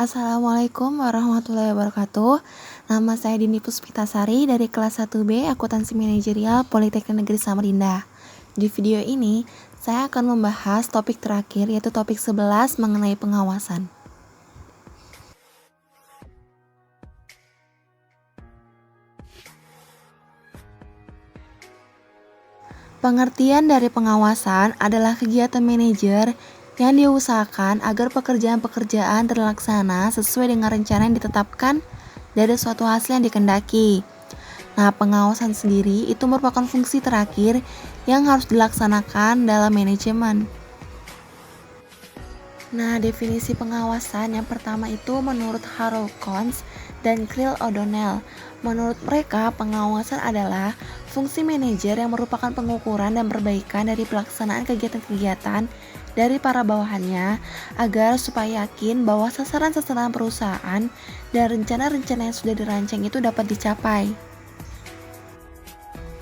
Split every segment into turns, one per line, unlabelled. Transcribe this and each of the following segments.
Assalamualaikum warahmatullahi wabarakatuh. Nama saya Dini Puspitasari dari kelas 1B Akuntansi Manajerial Politeknik Negeri Samarinda. Di video ini, saya akan membahas topik terakhir yaitu topik 11 mengenai pengawasan. Pengertian dari pengawasan adalah kegiatan manajer yang diusahakan agar pekerjaan-pekerjaan terlaksana sesuai dengan rencana yang ditetapkan dari suatu hasil yang dikehendaki. Nah, pengawasan sendiri itu merupakan fungsi terakhir yang harus dilaksanakan dalam manajemen. Nah, definisi pengawasan yang pertama itu menurut Harold Kohns dan Krill O'Donnell. Menurut mereka, pengawasan adalah fungsi manajer yang merupakan pengukuran dan perbaikan dari pelaksanaan kegiatan-kegiatan dari para bawahannya agar supaya yakin bahwa sasaran-sasaran perusahaan dan rencana-rencana yang sudah dirancang itu dapat dicapai.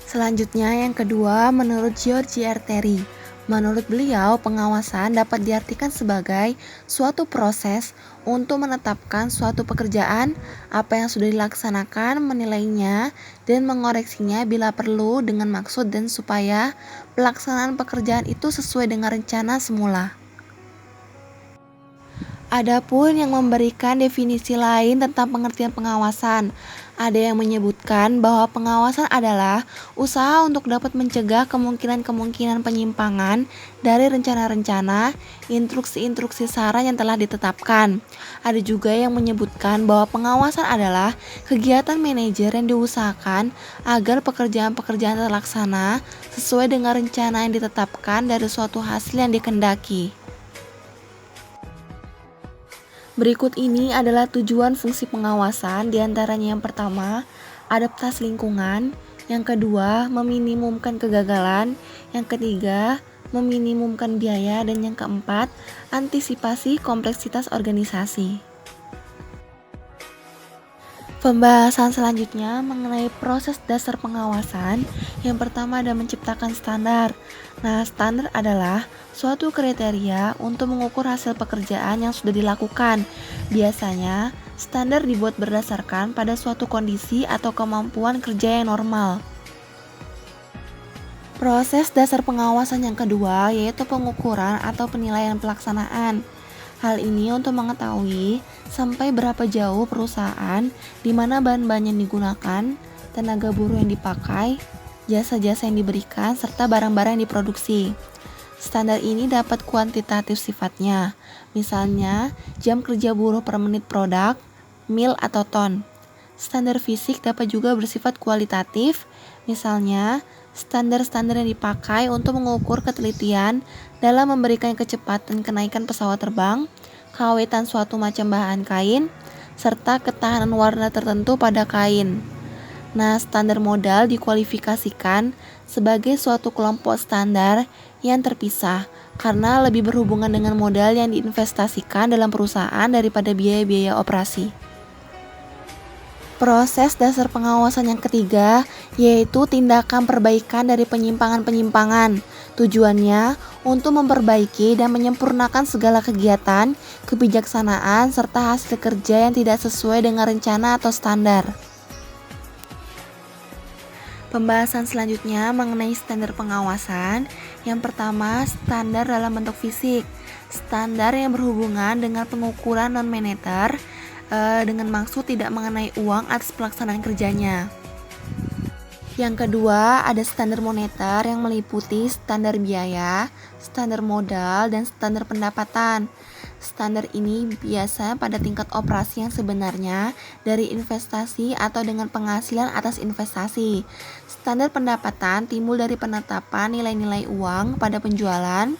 Selanjutnya yang kedua, menurut George R. Terry. Menurut beliau, pengawasan dapat diartikan sebagai suatu proses untuk menetapkan suatu pekerjaan, apa yang sudah dilaksanakan, menilainya, dan mengoreksinya bila perlu dengan maksud dan supaya pelaksanaan pekerjaan itu sesuai dengan rencana semula. Adapun yang memberikan definisi lain tentang pengertian pengawasan, ada yang menyebutkan bahwa pengawasan adalah usaha untuk dapat mencegah kemungkinan-kemungkinan penyimpangan dari rencana-rencana, instruksi-instruksi saran yang telah ditetapkan. Ada juga yang menyebutkan bahwa pengawasan adalah kegiatan manajer yang diusahakan agar pekerjaan-pekerjaan terlaksana sesuai dengan rencana yang ditetapkan dari suatu hasil yang dikehendaki. Berikut ini adalah tujuan fungsi pengawasan, diantaranya yang pertama, adaptasi lingkungan, yang kedua, meminimumkan kegagalan, yang ketiga, meminimumkan biaya, dan yang keempat, antisipasi kompleksitas organisasi. Pembahasan selanjutnya mengenai proses dasar pengawasan. Yang pertama ada menciptakan standar. Nah, standar adalah suatu kriteria untuk mengukur hasil pekerjaan yang sudah dilakukan. Biasanya, standar dibuat berdasarkan pada suatu kondisi atau kemampuan kerja yang normal. Proses dasar pengawasan yang kedua yaitu pengukuran atau penilaian pelaksanaan. Hal ini untuk mengetahui sampai berapa jauh perusahaan, di mana bahan-bahan yang digunakan, tenaga buruh yang dipakai, jasa-jasa yang diberikan, serta barang-barang yang diproduksi. Standar ini dapat kuantitatif sifatnya, misalnya jam kerja buruh per menit produk, mil atau ton. Standar fisik dapat juga bersifat kualitatif, misalnya standar-standar yang dipakai untuk mengukur ketelitian dalam memberikan kecepatan kenaikan pesawat terbang, keawetan suatu macam bahan kain, serta ketahanan warna tertentu pada kain. Nah, standar modal dikualifikasikan sebagai suatu kelompok standar yang terpisah karena lebih berhubungan dengan modal yang diinvestasikan dalam perusahaan daripada biaya-biaya operasi. Proses dasar pengawasan yang ketiga yaitu tindakan perbaikan dari penyimpangan-penyimpangan. Tujuannya untuk memperbaiki dan menyempurnakan segala kegiatan, kebijaksanaan, serta hasil kerja yang tidak sesuai dengan rencana atau standar. Pembahasan selanjutnya mengenai standar pengawasan. Yang pertama, standar dalam bentuk fisik. Standar yang berhubungan dengan pengukuran non-moneter dengan maksud tidak mengenai uang atas pelaksanaan kerjanya. Yang kedua, ada standar moneter yang meliputi standar biaya, standar modal, dan standar pendapatan. Standar ini biasa pada tingkat operasi yang sebenarnya dari investasi atau dengan penghasilan atas investasi. Standar pendapatan timbul dari penetapan nilai-nilai uang pada penjualan.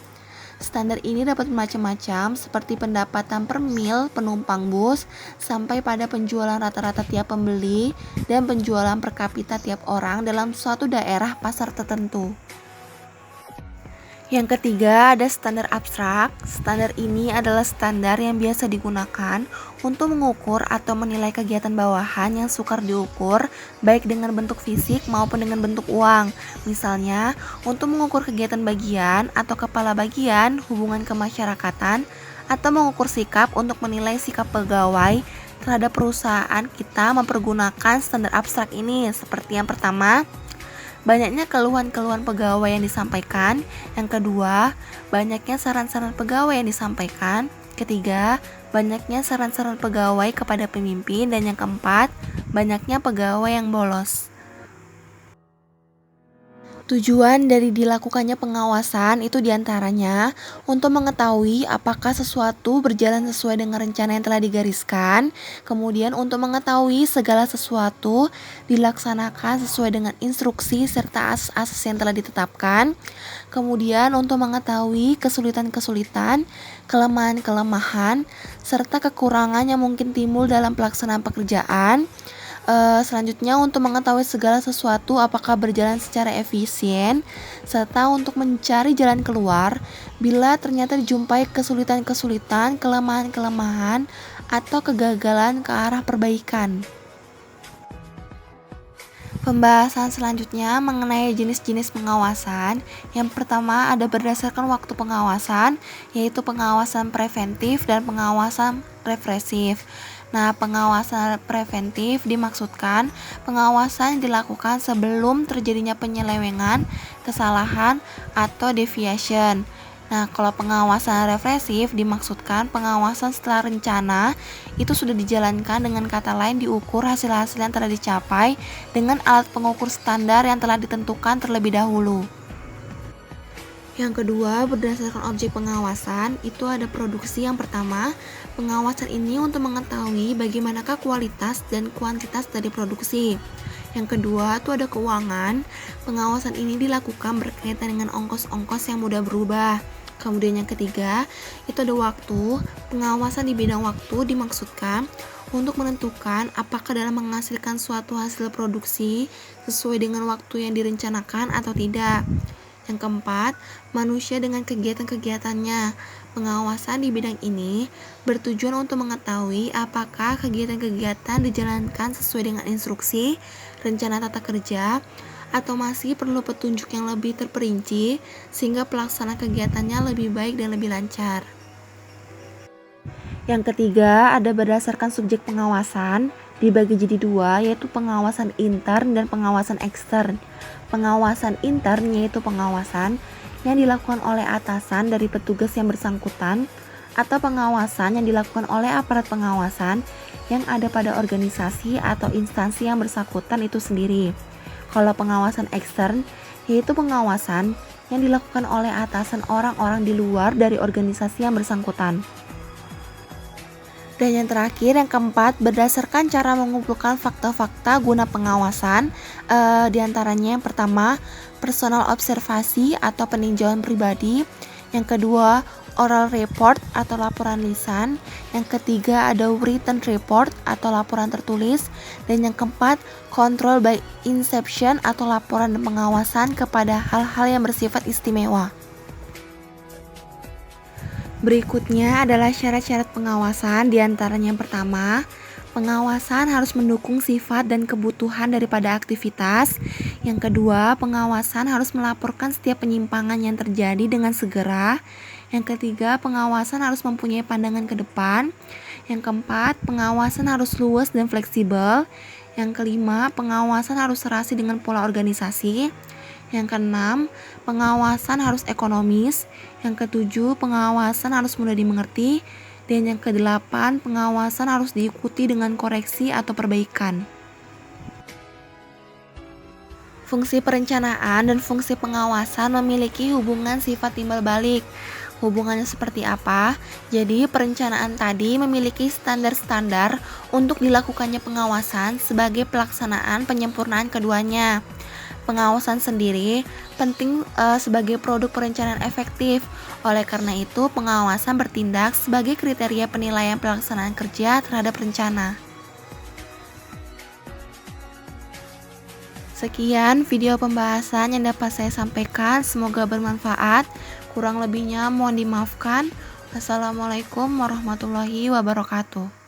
Standar ini dapat macam-macam seperti pendapatan per mil penumpang bus sampai pada penjualan rata-rata tiap pembeli dan penjualan per kapita tiap orang dalam suatu daerah pasar tertentu. Yang ketiga ada standar abstrak. Standar ini adalah standar yang biasa digunakan untuk mengukur atau menilai kegiatan bawahan yang sukar diukur baik dengan bentuk fisik maupun dengan bentuk uang. Misalnya untuk mengukur kegiatan bagian atau kepala bagian, hubungan kemasyarakatan, atau mengukur sikap untuk menilai sikap pegawai terhadap perusahaan kita mempergunakan standar abstrak ini. Seperti yang pertama, banyaknya keluhan-keluhan pegawai yang disampaikan. Yang kedua, banyaknya saran-saran pegawai yang disampaikan. Ketiga, banyaknya saran-saran pegawai kepada pemimpin. Dan yang keempat, banyaknya pegawai yang bolos. Tujuan dari dilakukannya pengawasan itu diantaranya untuk mengetahui apakah sesuatu berjalan sesuai dengan rencana yang telah digariskan, kemudian untuk mengetahui segala sesuatu dilaksanakan sesuai dengan instruksi serta asas-asas yang telah ditetapkan, kemudian untuk mengetahui kesulitan-kesulitan, kelemahan-kelemahan, serta kekurangan yang mungkin timbul dalam pelaksanaan pekerjaan. Selanjutnya untuk mengetahui segala sesuatu apakah berjalan secara efisien, serta untuk mencari jalan keluar bila ternyata dijumpai kesulitan-kesulitan, kelemahan-kelemahan, atau kegagalan ke arah perbaikan. Pembahasan selanjutnya mengenai jenis-jenis pengawasan. Yang pertama ada berdasarkan waktu pengawasan, yaitu pengawasan preventif dan pengawasan represif. Nah, pengawasan preventif dimaksudkan pengawasan yang dilakukan sebelum terjadinya penyelewengan, kesalahan, atau deviation. Nah, kalau pengawasan represif dimaksudkan pengawasan setelah rencana itu sudah dijalankan, dengan kata lain diukur hasil-hasil yang telah dicapai dengan alat pengukur standar yang telah ditentukan terlebih dahulu. Yang kedua, berdasarkan objek pengawasan, itu ada produksi. Yang pertama, pengawasan ini untuk mengetahui bagaimanakah kualitas dan kuantitas dari produksi. Yang kedua, itu ada keuangan. Pengawasan ini dilakukan berkaitan dengan ongkos-ongkos yang mudah berubah. Kemudian yang ketiga, itu ada waktu. Pengawasan di bidang waktu dimaksudkan untuk menentukan apakah dalam menghasilkan suatu hasil produksi sesuai dengan waktu yang direncanakan atau tidak. Yang keempat, manusia dengan kegiatan-kegiatannya. Pengawasan di bidang ini bertujuan untuk mengetahui apakah kegiatan-kegiatan dijalankan sesuai dengan instruksi, rencana tata kerja, atau masih perlu petunjuk yang lebih terperinci sehingga pelaksanaan kegiatannya lebih baik dan lebih lancar. Yang ketiga, ada berdasarkan subjek pengawasan, dibagi jadi dua, yaitu pengawasan intern dan pengawasan ekstern. Pengawasan intern yaitu pengawasan yang dilakukan oleh atasan dari petugas yang bersangkutan, atau pengawasan yang dilakukan oleh aparat pengawasan yang ada pada organisasi atau instansi yang bersangkutan itu sendiri. Kalau pengawasan ekstern yaitu pengawasan yang dilakukan oleh atasan orang-orang di luar dari organisasi yang bersangkutan. Dan yang terakhir, yang keempat, berdasarkan cara mengumpulkan fakta-fakta guna pengawasan, diantaranya yang pertama, personal observasi atau peninjauan pribadi. Yang kedua, oral report atau laporan lisan. Yang ketiga, ada written report atau laporan tertulis. Dan yang keempat, control by inception atau laporan dan pengawasan kepada hal-hal yang bersifat istimewa. Berikutnya adalah syarat-syarat pengawasan, diantaranya yang pertama, pengawasan harus mendukung sifat dan kebutuhan daripada aktivitas. Yang kedua, pengawasan harus melaporkan setiap penyimpangan yang terjadi dengan segera. Yang ketiga, pengawasan harus mempunyai pandangan ke depan. Yang keempat, pengawasan harus luas dan fleksibel. Yang kelima, pengawasan harus serasi dengan pola organisasi. Yang keenam, pengawasan harus ekonomis. Yang ketujuh, pengawasan harus mudah dimengerti. Dan yang kedelapan, pengawasan harus diikuti dengan koreksi atau perbaikan. Fungsi perencanaan dan fungsi pengawasan memiliki hubungan sifat timbal balik. Hubungannya seperti apa? Jadi perencanaan tadi memiliki standar-standar untuk dilakukannya pengawasan sebagai pelaksanaan penyempurnaan keduanya. Pengawasan sendiri penting sebagai produk perencanaan efektif. Oleh karena itu, pengawasan bertindak sebagai kriteria penilaian pelaksanaan kerja terhadap rencana. Sekian video pembahasan yang dapat saya sampaikan, semoga bermanfaat. Kurang lebihnya mohon dimaafkan. Wassalamualaikum warahmatullahi wabarakatuh.